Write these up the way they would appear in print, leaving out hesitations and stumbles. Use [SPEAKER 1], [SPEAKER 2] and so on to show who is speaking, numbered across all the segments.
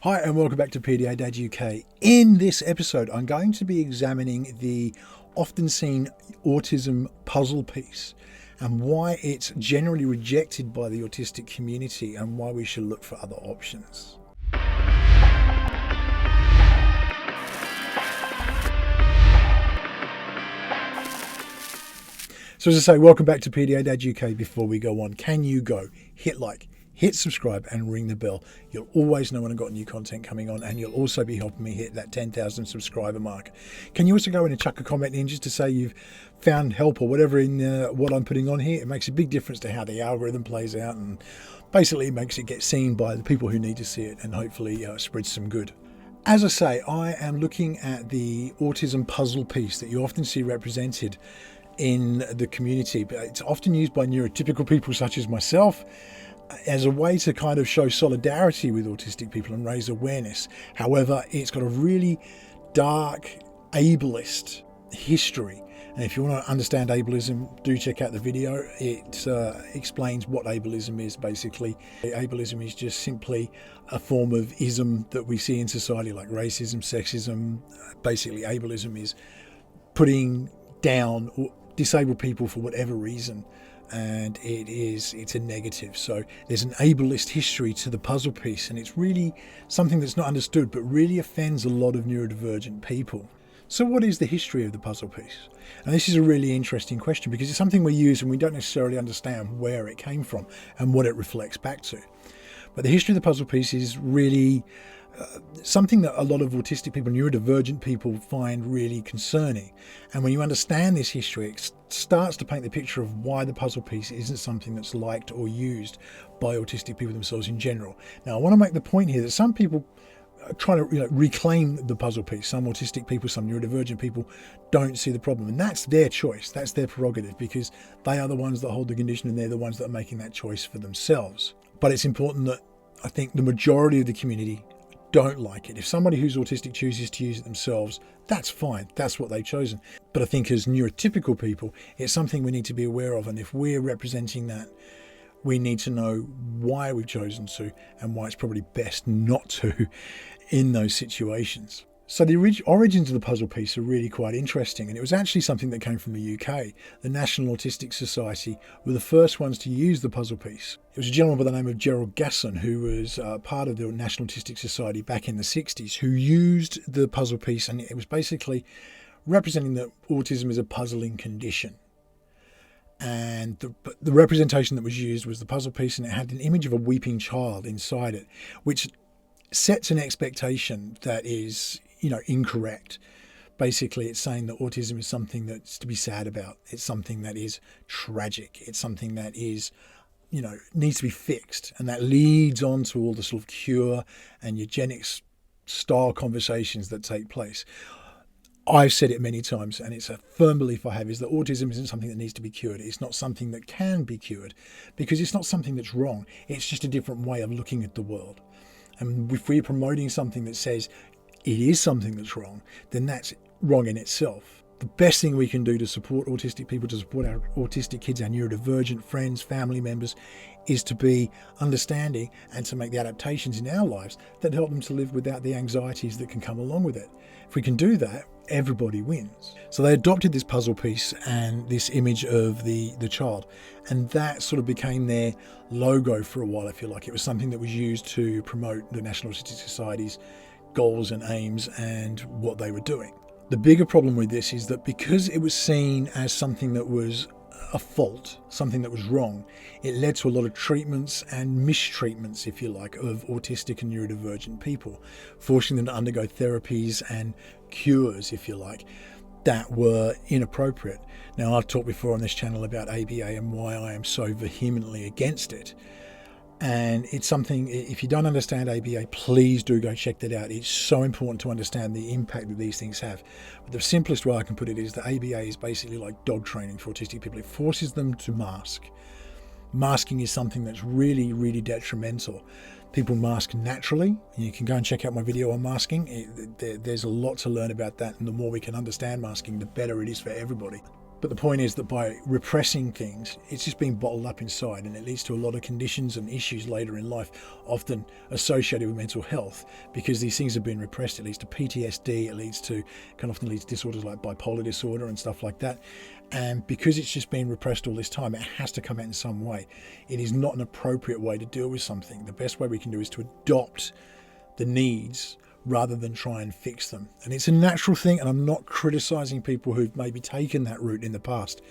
[SPEAKER 1] Hi and welcome back to PDA Dad UK. In this episode, I'm going to be examining the often seen autism puzzle piece and why it's generally rejected by the autistic community and why we should look for other options. So as I say, welcome back to PDA Dad UK. Before we go on, can you go hit like, hit subscribe and ring the bell. You'll always know when I've got new content coming on, and you'll also be helping me hit that 10,000 subscriber mark. Can you also go in and chuck a comment in just to say you've found help or whatever in what I'm putting on here? It makes a big difference to how the algorithm plays out, and basically it makes it get seen by the people who need to see it, and hopefully spreads some good. As I say, I am looking at the autism puzzle piece that you often see represented in the community, but it's often used by neurotypical people such as myself as a way to kind of show solidarity with autistic people and raise awareness. However, it's got a really dark ableist history. And if you want to understand ableism, do check out the video. It explains what ableism is, basically. Ableism is just simply a form of ism that we see in society, like racism, sexism. Basically, ableism is putting down disabled people for whatever reason, and it's a negative. So there's an ableist history to the puzzle piece, and it's really something that's not understood but really offends a lot of neurodivergent people. So what is the history of the puzzle piece? And this is a really interesting question because it's something we use and we don't necessarily understand where it came from and what it reflects back to. But the history of the puzzle piece is really something that a lot of autistic people, neurodivergent people, find really concerning. And when you understand this history, it starts to paint the picture of why the puzzle piece isn't something that's liked or used by autistic people themselves in general. Now, I want to make the point here that some people are trying to reclaim the puzzle piece. Some autistic people, some neurodivergent people don't see the problem. And that's their choice. That's their prerogative, because they are the ones that hold the condition and they're the ones that are making that choice for themselves. But it's important that I think the majority of the community don't like it. If somebody who's autistic chooses to use it themselves, that's fine. That's what they've chosen. But I think as neurotypical people, it's something we need to be aware of. And if we're representing that, we need to know why we've chosen to and why it's probably best not to in those situations. So the origins of the puzzle piece are really quite interesting, and it was actually something that came from the UK. The National Autistic Society were the first ones to use the puzzle piece. It was a gentleman by the name of Gerald Gasson, who was part of the National Autistic Society back in the 60s, who used the puzzle piece, and it was basically representing that autism is a puzzling condition. And the representation that was used was the puzzle piece, and it had an image of a weeping child inside it, which sets an expectation that is incorrect. Basically, it's saying that autism is something that's to be sad about. It's something that is tragic. It's something that is, needs to be fixed. And that leads on to all the sort of cure and eugenics style conversations that take place. I've said it many times, and it's a firm belief I have, is that autism isn't something that needs to be cured. It's not something that can be cured, because it's not something that's wrong. It's just a different way of looking at the world. And if we're promoting something that says it is something that's wrong, then that's wrong in itself. The best thing we can do to support autistic people, to support our autistic kids, our neurodivergent friends, family members, is to be understanding and to make the adaptations in our lives that help them to live without the anxieties that can come along with it. If we can do that, everybody wins. So they adopted this puzzle piece and this image of the child, and that sort of became their logo for a while, if you like. It was something that was used to promote the National Autistic Society's goals and aims and what they were doing. The bigger problem with this is that because it was seen as something that was a fault, something that was wrong, it led to a lot of treatments and mistreatments, if you like, of autistic and neurodivergent people, forcing them to undergo therapies and cures, if you like, that were inappropriate. Now, I've talked before on this channel about ABA and why I am so vehemently against it. And it's something, if you don't understand ABA, please do go check that out. It's so important to understand the impact that these things have. But the simplest way I can put it is that ABA is basically like dog training for autistic people. It forces them to mask. Masking is something that's really, really detrimental. People mask naturally. You can go and check out my video on masking. There's a lot to learn about that, and the more we can understand masking, the better it is for everybody. But the point is that by repressing things, it's just being bottled up inside, and it leads to a lot of conditions and issues later in life, often associated with mental health, because these things have been repressed. It leads to PTSD, can often lead to disorders like bipolar disorder and stuff like that. And because it's just been repressed all this time, it has to come out in some way. It is not an appropriate way to deal with something. The best way we can do is to adopt the needs rather than try and fix them. And it's a natural thing, and I'm not criticizing people who've maybe taken that route in the past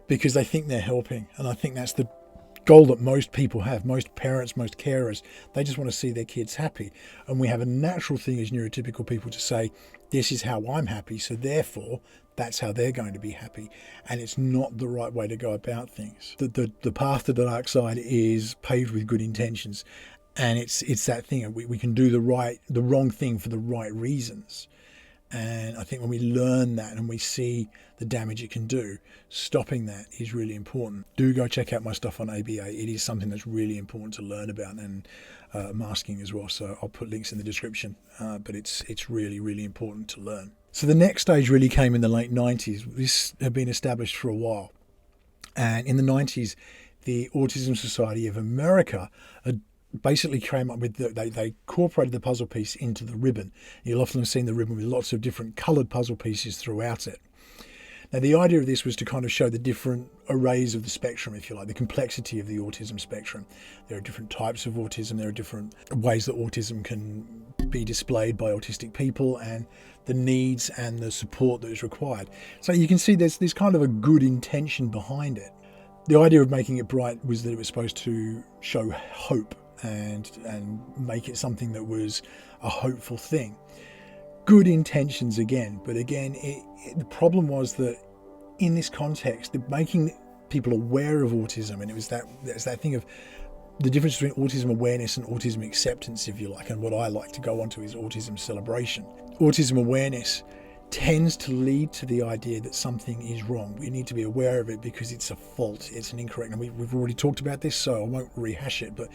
[SPEAKER 1] because they think they're helping. And I think that's the goal that most people have, most parents, most carers. They just want to see their kids happy. And we have a natural thing as neurotypical people to say, this is how I'm happy, so therefore that's how they're going to be happy. And it's not the right way to go about things. The path to the dark side is paved with good intentions. And it's that thing, we can do the wrong thing for the right reasons. And I think when we learn that and we see the damage it can do, stopping that is really important. Do go check out my stuff on ABA. It is something that's really important to learn about, and masking as well. So I'll put links in the description, but it's really, really important to learn. So the next stage really came in the late 90s. This had been established for a while. And in the 90s, the Autism Society of America basically came up with, they incorporated the puzzle piece into the ribbon. You'll often have seen the ribbon with lots of different coloured puzzle pieces throughout it. Now, the idea of this was to kind of show the different arrays of the spectrum, if you like, the complexity of the autism spectrum. There are different types of autism. There are different ways that autism can be displayed by autistic people, and the needs and the support that is required. So you can see there's kind of a good intention behind it. The idea of making it bright was that it was supposed to show hope and make it something that was a hopeful thing. Good intentions again, but again, the problem was that in this context, making people aware of autism, and there's that thing of the difference between autism awareness and autism acceptance, if you like, and what I like to go on to is autism celebration. Autism awareness tends to lead to the idea that something is wrong. We need to be aware of it because it's a fault, it's an incorrect, and we've already talked about this, so I won't rehash it, but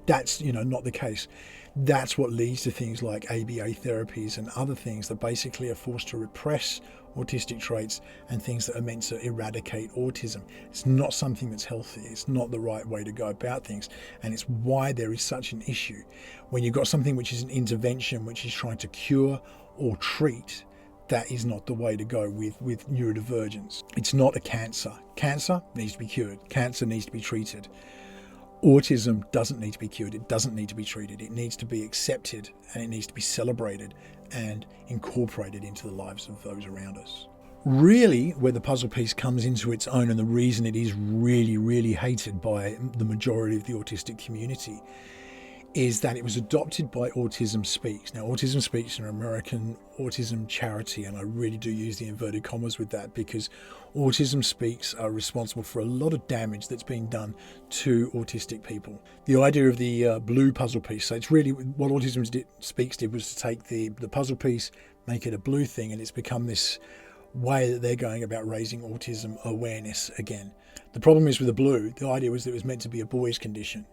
[SPEAKER 1] that's not the case. That's what leads to things like ABA therapies and other things that basically are forced to repress autistic traits and things that are meant to eradicate autism. It's not something that's healthy. It's not the right way to go about things, and it's why there is such an issue. When you've got something which is an intervention, which is trying to cure or treat, that is not the way to go with neurodivergence. It's not a cancer. Cancer needs to be cured. Cancer needs to be treated. Autism doesn't need to be cured. It doesn't need to be treated. It needs to be accepted, and it needs to be celebrated and incorporated into the lives of those around us. Really, where the puzzle piece comes into its own, and the reason it is really, really hated by the majority of the autistic community, is that it was adopted by Autism Speaks. Now, Autism Speaks is an American autism charity, and I really do use the inverted commas with that because Autism Speaks are responsible for a lot of damage that's been done to autistic people. The idea of the blue puzzle piece, so it's really what Autism Speaks did was to take the puzzle piece, make it a blue thing, and it's become this way that they're going about raising autism awareness again. The problem is with the blue, the idea was that it was meant to be a boy's condition.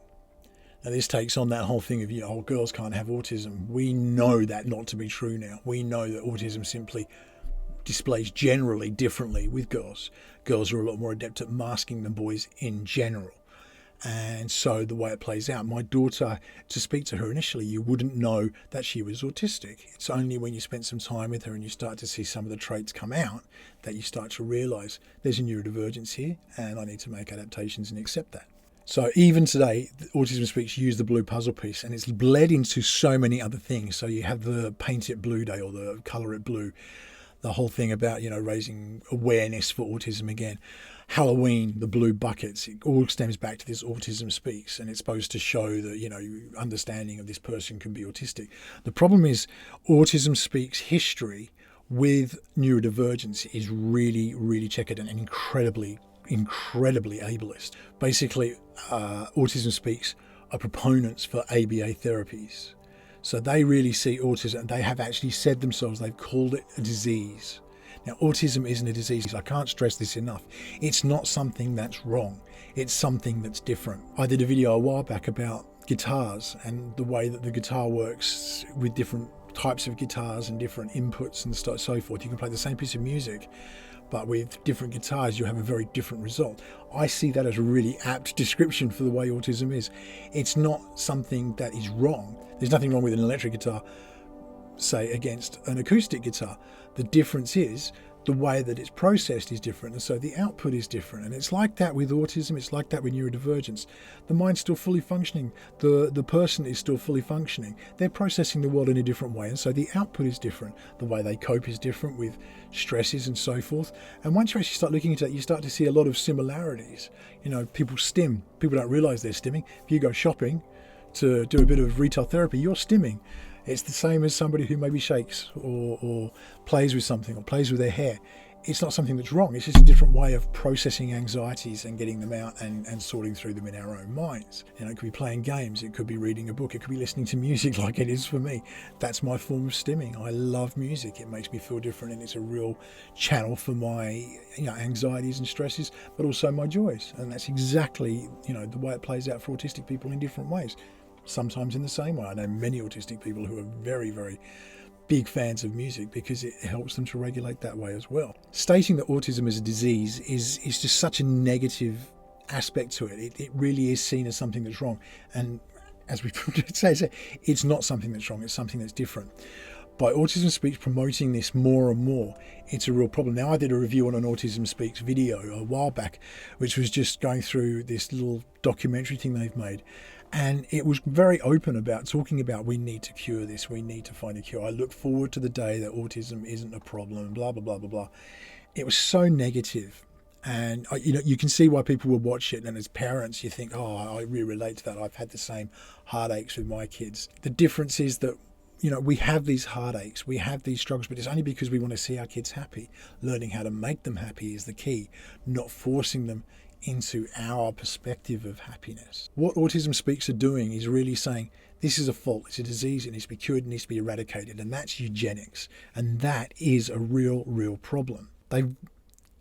[SPEAKER 1] Now, this takes on that whole thing of, girls can't have autism. We know that not to be true now. We know that autism simply displays generally differently with girls. Girls are a lot more adept at masking than boys in general. And so the way it plays out, my daughter, to speak to her initially, you wouldn't know that she was autistic. It's only when you spend some time with her and you start to see some of the traits come out that you start to realise there's a neurodivergence here and I need to make adaptations and accept that. So even today, Autism Speaks use the blue puzzle piece, and it's bled into so many other things. So you have the Paint It Blue Day or the Colour It Blue, the whole thing about, raising awareness for autism again. Halloween, the blue buckets, it all stems back to this Autism Speaks, and it's supposed to show that, understanding of this person can be autistic. The problem is Autism Speaks history with neurodivergence is really, really checkered and incredibly ableist. Basically, Autism Speaks are proponents for ABA therapies. So they really see autism, they have actually said themselves, they've called it a disease. Now, autism isn't a disease. I can't stress this enough. It's not something that's wrong. It's something that's different. I did a video a while back about guitars and the way that the guitar works with different types of guitars and different inputs and so forth. You can play the same piece of music, but with different guitars, you have a very different result. I see that as a really apt description for the way autism is. It's not something that is wrong. There's nothing wrong with an electric guitar, say, against an acoustic guitar. The difference is the way that it's processed is different, and so the output is different. And it's like that with autism, it's like that with neurodivergence. The mind's still fully functioning, the person is still fully functioning. They're processing the world in a different way, and so the output is different. The way they cope is different with stresses and so forth. And once you actually start looking into that, you start to see a lot of similarities. You know, people stim. People don't realise they're stimming. If you go shopping to do a bit of retail therapy, you're stimming. It's the same as somebody who maybe shakes or plays with something or plays with their hair. It's not something that's wrong. It's just a different way of processing anxieties and getting them out and sorting through them in our own minds. You know, it could be playing games. It could be reading a book. It could be listening to music like it is for me. That's my form of stimming. I love music. It makes me feel different, and it's a real channel for my anxieties and stresses, but also my joys. And that's exactly the way it plays out for autistic people in different ways. Sometimes in the same way. I know many autistic people who are very, very big fans of music because it helps them to regulate that way as well. Stating that autism is a disease is just such a negative aspect to it. It really is seen as something that's wrong. And as we say, it's not something that's wrong, it's something that's different. By Autism Speaks promoting this more and more, it's a real problem. Now, I did a review on an Autism Speaks video a while back, which was just going through this little documentary thing they've made. And it was very open about talking about, we need to cure this, we need to find a cure. I look forward to the day that autism isn't a problem, blah, blah, blah, blah, blah. It was so negative. And, you can see why people will watch it. And as parents, you think, oh, I really relate to that. I've had the same heartaches with my kids. The difference is that, we have these heartaches, we have these struggles, but it's only because we want to see our kids happy. Learning how to make them happy is the key, not forcing them into our perspective of happiness. What Autism Speaks are doing is really saying, this is a fault, it's a disease, it needs to be cured, it needs to be eradicated, and that's eugenics. And that is a real, real problem. They've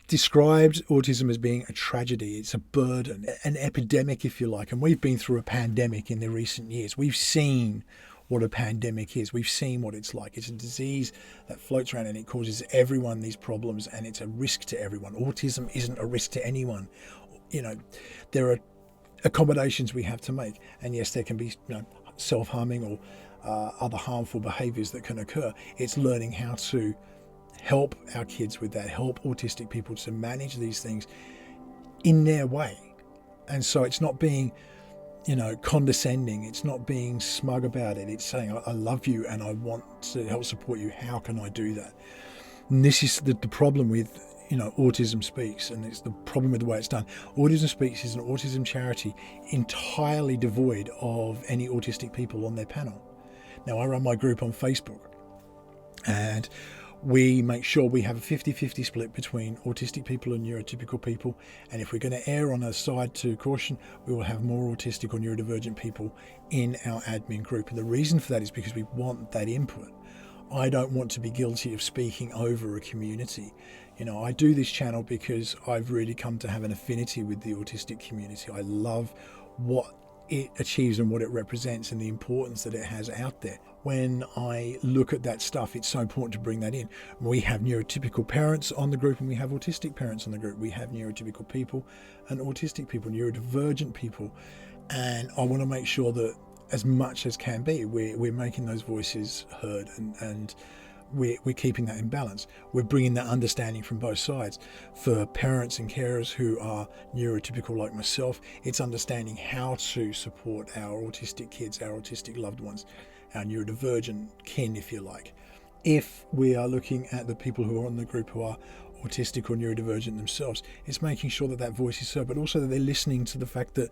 [SPEAKER 1] described autism as being a tragedy, it's a burden, an epidemic, if you like. And we've been through a pandemic in the recent years. We've seen what a pandemic is. We've seen what it's like. It's a disease that floats around and it causes everyone these problems, and it's a risk to everyone. Autism isn't a risk to anyone. There are accommodations we have to make, and yes, there can be self-harming or other harmful behaviours that can occur. It's learning how to help our kids with that, help autistic people to manage these things in their way. And so it's not being condescending, it's not being smug about it. It's saying, I love you and I want to help support you. How can I do that? And this is the problem with Autism Speaks, and it's the problem with the way it's done. Autism Speaks is an autism charity entirely devoid of any autistic people on their panel. Now, I run my group on Facebook, and we make sure we have a 50-50 split between autistic people and neurotypical people. And if we're going to err on a side to caution, we will have more autistic or neurodivergent people in our admin group. And the reason for that is because we want that input. I don't want to be guilty of speaking over a community. I do this channel because I've really come to have an affinity with the autistic community. I love what it achieves and what it represents and the importance that it has out there. When I look at that stuff, it's so important to bring that in. We have neurotypical parents on the group and we have autistic parents on the group. We have neurotypical people and autistic people, neurodivergent people. And I want to make sure that as much as can be, we're making those voices heard and we're keeping that in balance. We're bringing that understanding from both sides. For parents and carers who are neurotypical like myself, it's understanding how to support our autistic kids, our autistic loved ones, our neurodivergent kin, if you like. If we are looking at the people who are on the group who are autistic or neurodivergent themselves, it's making sure that that voice is heard, but also that they're listening to the fact that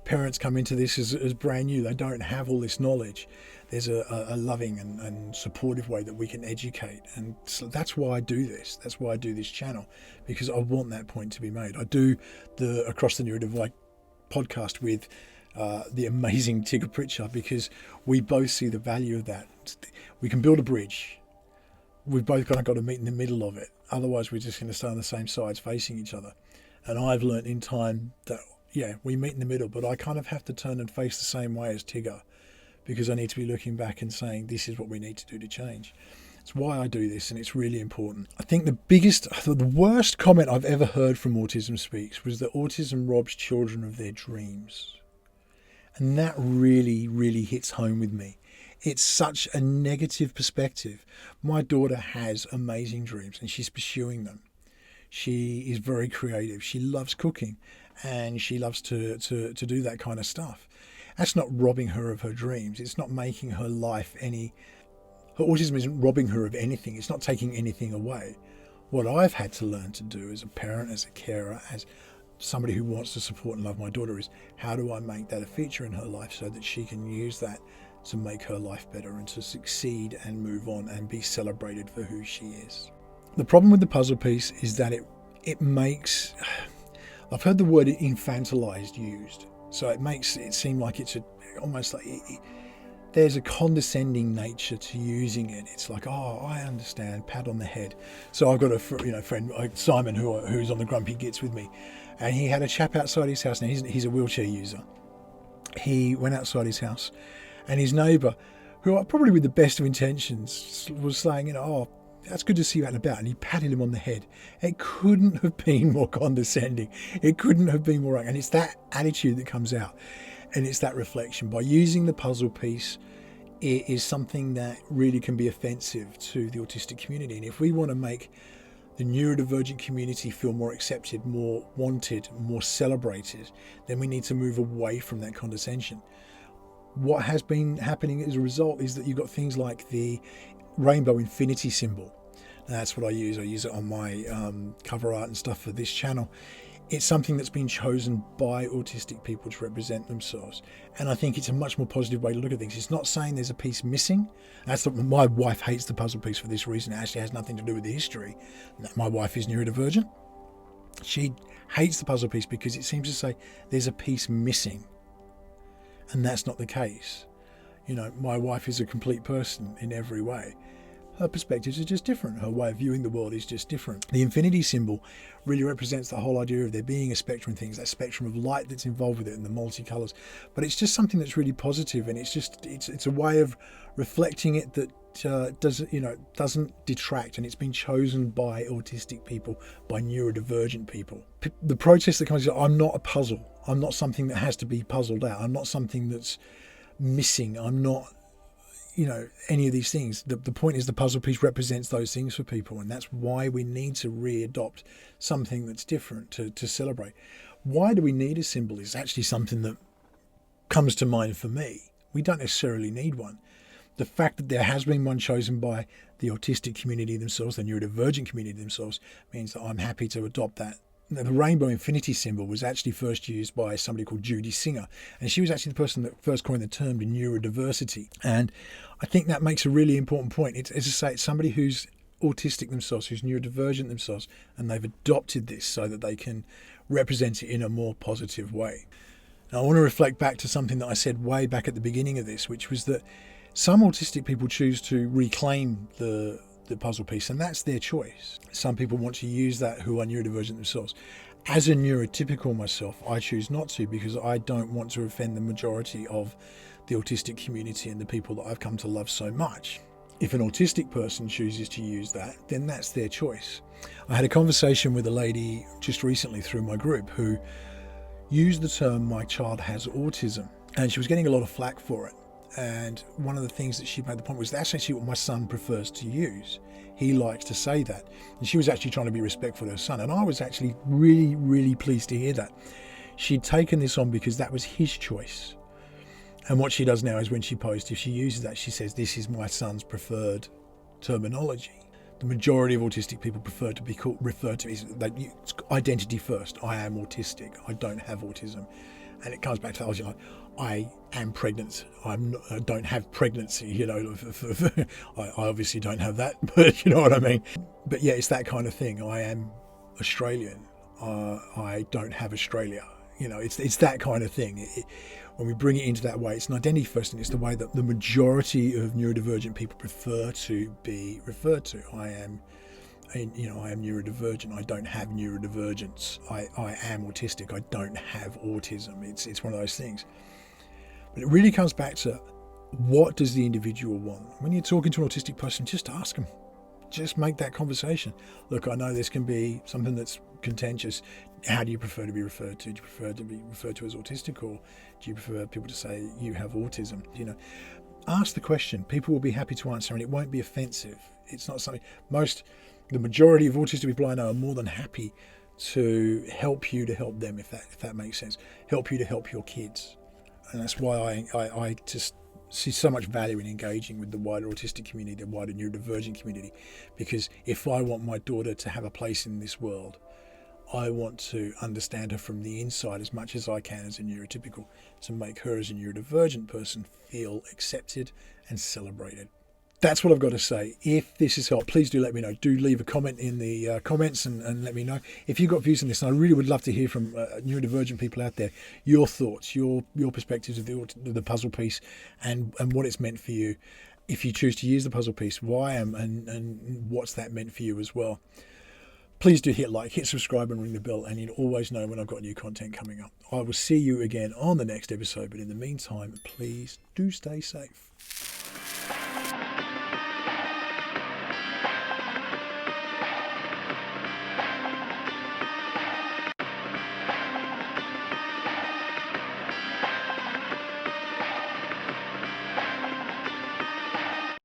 [SPEAKER 1] parents come into this as brand new. They don't have all this knowledge. There's a loving and supportive way that we can educate. And so that's why I do this. That's why I do this channel, because I want that point to be made. I do the Across the Neurodivide podcast with the amazing Tigger Pritchard, because we both see the value of that. We can build a bridge. We've both got to meet in the middle of it. Otherwise, we're just going to stay on the same sides facing each other. And I've learned in time that, we meet in the middle, but I kind of have to turn and face the same way as Tigger, because I need to be looking back and saying, this is what we need to do to change. It's why I do this, and it's really important. I think the worst comment I've ever heard from Autism Speaks was that autism robs children of their dreams. And that really, really hits home with me. It's such a negative perspective. My daughter has amazing dreams and she's pursuing them. She is very creative. She loves cooking and she loves to do that kind of stuff. That's not robbing her of her dreams. It's not making her life any... Her autism isn't robbing her of anything. It's not taking anything away. What I've had to learn to do as a parent, as a carer, as somebody who wants to support and love my daughter is, how do I make that a feature in her life so that she can use that to make her life better and to succeed and move on and be celebrated for who she is. The problem with the puzzle piece is that it makes... I've heard the word infantilized used. So it makes it seem like it's almost like... there's a condescending nature to using it. It's like, oh, I understand, pat on the head. So I've got a friend, Simon, who's on the Grumpy Gits with me, and he had a chap outside his house. Now he's a wheelchair user. He went outside his house, and his neighbour, who probably with the best of intentions, was saying, oh, that's good to see you out and about, and he patted him on the head. It couldn't have been more condescending. It couldn't have been more, and it's that attitude that comes out. And it's that reflection. By using the puzzle piece, it is something that really can be offensive to the autistic community. And if we want to make the neurodivergent community feel more accepted, more wanted, more celebrated, then we need to move away from that condescension. What has been happening as a result is that you've got things like the rainbow infinity symbol. That's what I use. I use it on my cover art and stuff for this channel. It's something that's been chosen by autistic people to represent themselves. And I think it's a much more positive way to look at things. It's not saying there's a piece missing. My wife hates the puzzle piece for this reason. It actually has nothing to do with the history. My wife is neurodivergent. She hates the puzzle piece because it seems to say there's a piece missing. And that's not the case. My wife is a complete person in every way. Her perspectives are just different. Her way of viewing the world is just different. The infinity symbol really represents the whole idea of there being a spectrum of things, that spectrum of light that's involved with it and the multicolours. But it's just something that's really positive, and it's a way of reflecting it that doesn't detract, and it's been chosen by autistic people, by neurodivergent people. The protest that comes, I'm not a puzzle. I'm not something that has to be puzzled out. I'm not something that's missing. I'm not any of these things. The point is the puzzle piece represents those things for people, and that's why we need to re-adopt something that's different to celebrate. Why do we need a symbol is actually something that comes to mind for me. We don't necessarily need one. The fact that there has been one chosen by the autistic community themselves, the neurodivergent community themselves, means that I'm happy to adopt that. Now, the rainbow infinity symbol was actually first used by somebody called Judy Singer, and she was actually the person that first coined the term neurodiversity. And I think that makes a really important point. It's, as I say, it's somebody who's autistic themselves, who's neurodivergent themselves, and they've adopted this so that they can represent it in a more positive way. Now, I want to reflect back to something that I said way back at the beginning of this, which was that some autistic people choose to reclaim the puzzle piece, and that's their choice. Some people want to use that who are neurodivergent themselves. As a neurotypical myself, I choose not to, because I don't want to offend the majority of the autistic community and the people that I've come to love so much. If an autistic person chooses to use that, then that's their choice. I had a conversation with a lady just recently through my group who used the term "my child has autism," and she was getting a lot of flack for it. And one of the things that she made the point was that's actually what my son prefers to use. He likes to say that. And she was actually trying to be respectful of her son. And I was actually really, really pleased to hear that. She'd taken this on because that was his choice. And what she does now is when she posts, if she uses that, she says, this is my son's preferred terminology. The majority of autistic people prefer to be referred to as identity first. I am autistic. I don't have autism. And it comes back to I am pregnant. I don't have pregnancy. I obviously don't have that, but you know what I mean. But yeah, it's that kind of thing. I am Australian. I don't have Australia. It's that kind of thing. When we bring it into that way, it's an identity first, and it's the way that the majority of neurodivergent people prefer to be referred to. I am neurodivergent. I don't have neurodivergence. I am autistic. I don't have autism. It's one of those things. But it really comes back to What does the individual want? When you're talking to an autistic person, just ask them. Just make that conversation. Look, I know this can be something that's contentious. How do you prefer to be referred to? Do you prefer to be referred to as autistic, or do you prefer people to say you have autism? Ask the question. People will be happy to answer, and it won't be offensive. It's not something the majority of autistic people I know are more than happy to help you to help them, if that makes sense. Help you to help your kids. And that's why I just see so much value in engaging with the wider autistic community, the wider neurodivergent community, because if I want my daughter to have a place in this world, I want to understand her from the inside as much as I can as a neurotypical, to make her as a neurodivergent person feel accepted and celebrated. That's what I've got to say. If this has helped, please do let me know. Do leave a comment in the comments and let me know. If you've got views on this, and I really would love to hear from neurodivergent people out there, your thoughts, your perspectives of the puzzle piece and what it's meant for you. If you choose to use the puzzle piece, why and what's that meant for you as well. Please do hit like, hit subscribe and ring the bell, and you'll always know when I've got new content coming up. I will see you again on the next episode, but in the meantime, please do stay safe.